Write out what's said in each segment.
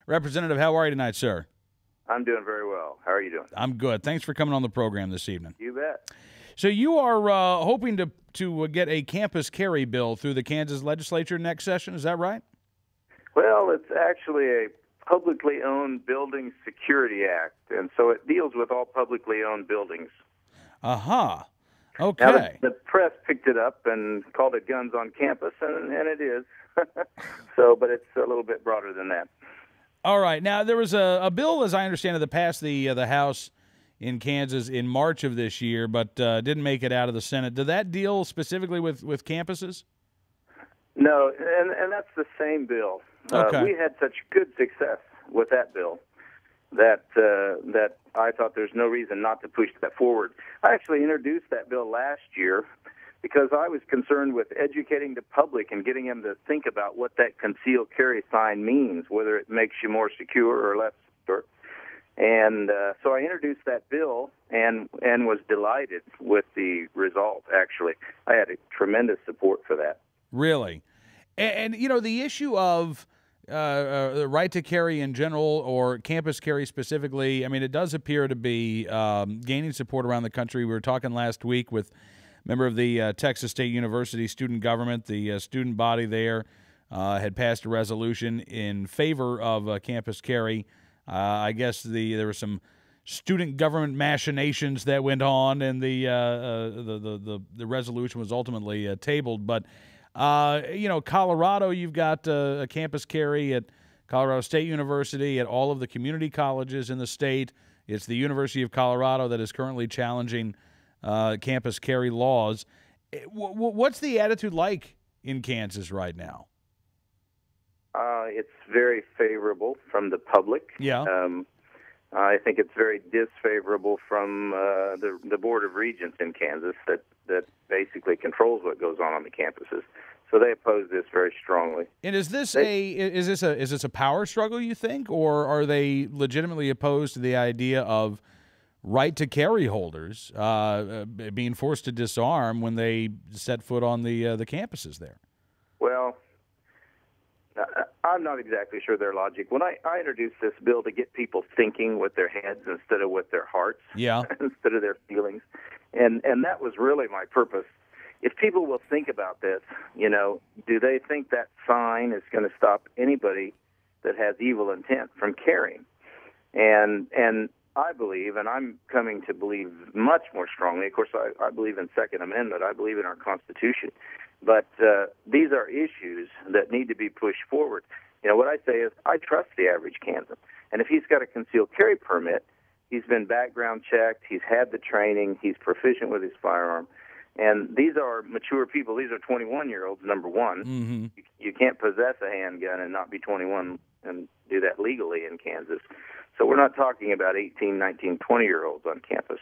Representative, how are you tonight, sir? I'm doing very well. How are you doing? I'm good. Thanks for coming on the program this evening. You bet. So you are hoping to get a campus carry bill through the Kansas legislature next session. Is that right? Well, it's actually a publicly owned building security act, and so it deals with all publicly owned buildings. Aha. Okay. Now, the press picked it up and called it Guns on Campus, and it is. But it's a little bit broader than that. All right. Now, there was a bill, as I understand it, that passed the House in Kansas in March of this year, but didn't make it out of the Senate. Did that deal specifically with campuses? No, and that's the same bill. Okay. We had such good success with that bill that I thought there's no reason not to push that forward. I actually introduced that bill last year because I was concerned with educating the public and getting them to think about what that concealed carry sign means, whether it makes you more secure or less secure. And so I introduced that bill and was delighted with the result, actually. I had a tremendous support for that. Really? And you know, the issue of the right to carry in general or campus carry specifically, I mean, it does appear to be gaining support around the country. We were talking last week with a member of the Texas State University student government. The student body there had passed a resolution in favor of campus carry. I guess there were some student government machinations that went on, and the resolution was ultimately tabled. But Colorado, you've got a campus carry at Colorado State University, at all of the community colleges in the state. It's the University of Colorado that is currently challenging campus carry laws. What's the attitude like in Kansas right now? It's very favorable from the public. Yeah. I think it's very disfavorable from the Board of Regents in Kansas that basically controls what goes on the campuses. So they oppose this very strongly. And is this a power struggle, you think, or are they legitimately opposed to the idea of right to carry holders being forced to disarm when they set foot on the campuses there? Well, I'm not exactly sure their logic. When I introduced this bill to get people thinking with their heads instead of with their hearts, yeah, instead of their feelings, and that was really my purpose. If people will think about this, do they think that sign is going to stop anybody that has evil intent from carrying? And I believe, and I'm coming to believe much more strongly, of course, I believe in Second Amendment, I believe in our Constitution, but these are issues that need to be pushed forward. What I say is I trust the average Kansan, and if he's got a concealed carry permit, he's been background checked, he's had the training, he's proficient with his firearm, and these are mature people. These are 21-year-olds, number one. Mm-hmm. You can't possess a handgun and not be 21 and do that legally in Kansas. So we're not talking about 18, 19, 20-year-olds on campus.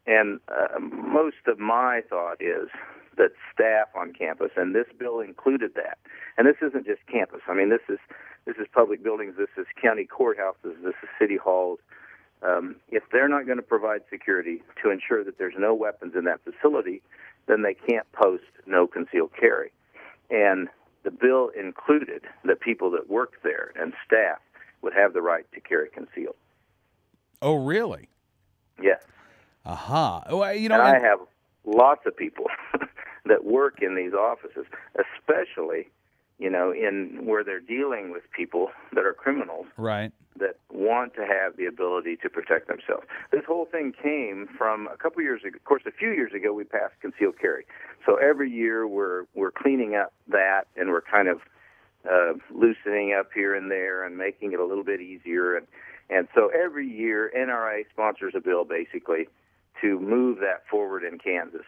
And most of my thought is that staff on campus, and this bill included that. And this isn't just campus. I mean, this is public buildings. This is county courthouses. This is city halls. If they're not going to provide security to ensure that there's no weapons in that facility, then they can't post no concealed carry. And the bill included that people that work there and staff would have the right to carry concealed. Oh, really? Yes. Aha. Well, and I have lots of people that work in these offices, especially, in where they're dealing with people that are criminals, right, that want to have the ability to protect themselves. This whole thing came from a couple years ago. Of course, a few years ago, we passed concealed carry. So every year we're cleaning up that, and we're kind of loosening up here and there and making it a little bit easier. And so every year, NRA sponsors a bill, basically, to move that forward in Kansas.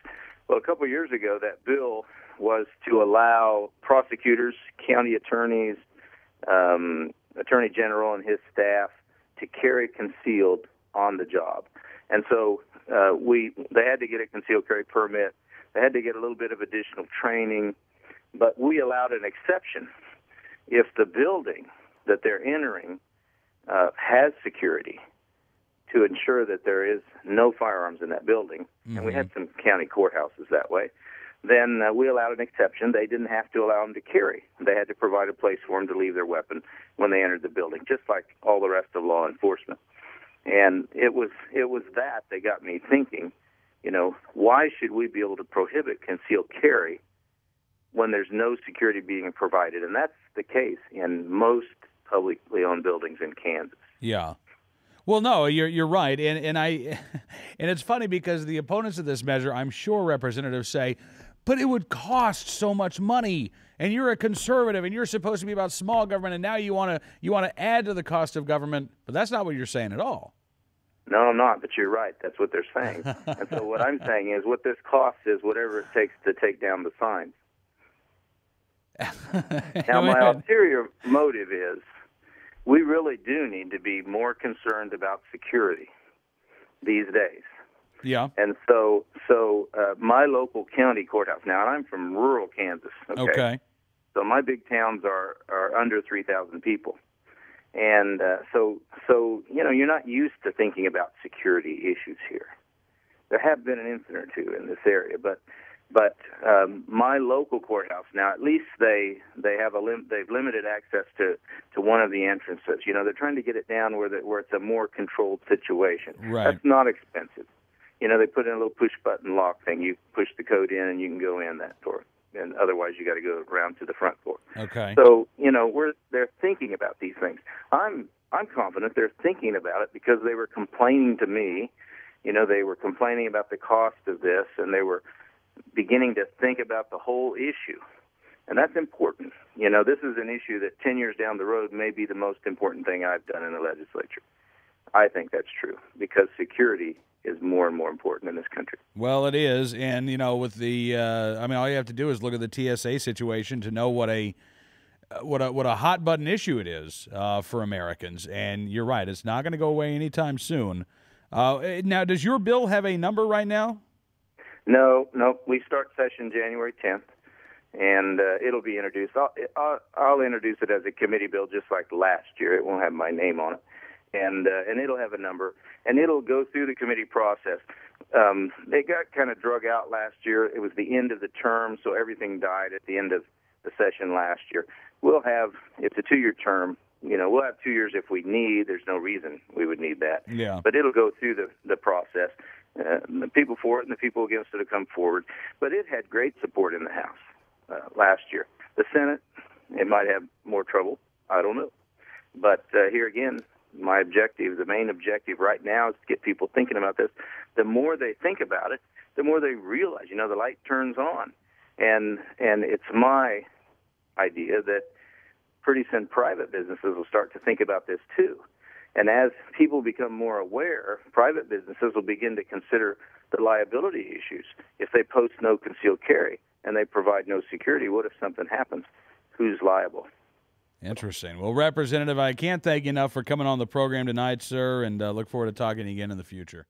Well, a couple of years ago, that bill was to allow prosecutors, county attorneys, Attorney General and his staff to carry concealed on the job. And so they had to get a concealed carry permit. They had to get a little bit of additional training, but we allowed an exception. If the building that they're entering has security to ensure that there is no firearms in that building, and we had some county courthouses that way, then we allowed an exception. They didn't have to allow them to carry. They had to provide a place for them to leave their weapon when they entered the building, just like all the rest of law enforcement. And it was that got me thinking, why should we be able to prohibit concealed carry when there's no security being provided? And that's the case in most publicly owned buildings in Kansas. Yeah. Well, no, you're right, and it's funny because the opponents of this measure, I'm sure representatives say, but it would cost so much money, and you're a conservative, and you're supposed to be about small government, and now you want to add to the cost of government, but that's not what you're saying at all. No, I'm not, but you're right. That's what they're saying. And so what I'm saying is what this costs is whatever it takes to take down the signs. Now, my ulterior motive is we really do need to be more concerned about security these days. Yeah. And so my local county courthouse, now, and I'm from rural Kansas. Okay. So my big towns are under 3,000 people. And so you're not used to thinking about security issues here. There have been an incident or two in this area, but my local courthouse now, at least they've limited access to one of the entrances. They're trying to get it down where it's a more controlled situation. Right. That's not expensive. They put in a little push button lock thing. You push the code in and you can go in that door. And otherwise you got to go around to the front door. Okay. So they're thinking about these things. I'm confident they're thinking about it because they were complaining to me. They were complaining about the cost of this, and they were beginning to think about the whole issue. And that's important. This is an issue that 10 years down the road may be the most important thing I've done in the legislature. I think that's true because security is more and more important in this country. Well, it is, and with the, all you have to do is look at the TSA situation to know what a hot button issue it is for Americans. And you're right, it's not going to go away anytime soon. Now, does your bill have a number right now? No. We start session January 10th, and it'll be introduced. I'll introduce it as a committee bill, just like last year. It won't have my name on it. And it'll have a number, and it'll go through the committee process. They got kind of drug out last year. It was the end of the term, so everything died at the end of the session last year. It's a 2-year term. We'll have 2 years if we need. There's no reason we would need that. Yeah. But it'll go through the process. The people for it and the people against it will come forward. But it had great support in the House last year. The Senate, it might have more trouble. I don't know. But here again, the main objective right now is to get people thinking about this. The more they think about it, the more they realize, the light turns on. And it's my idea that pretty soon private businesses will start to think about this too. And as people become more aware, private businesses will begin to consider the liability issues. If they post no concealed carry and they provide no security, what if something happens? Who's liable? Interesting. Well, Representative, I can't thank you enough for coming on the program tonight, sir, and look forward to talking again in the future.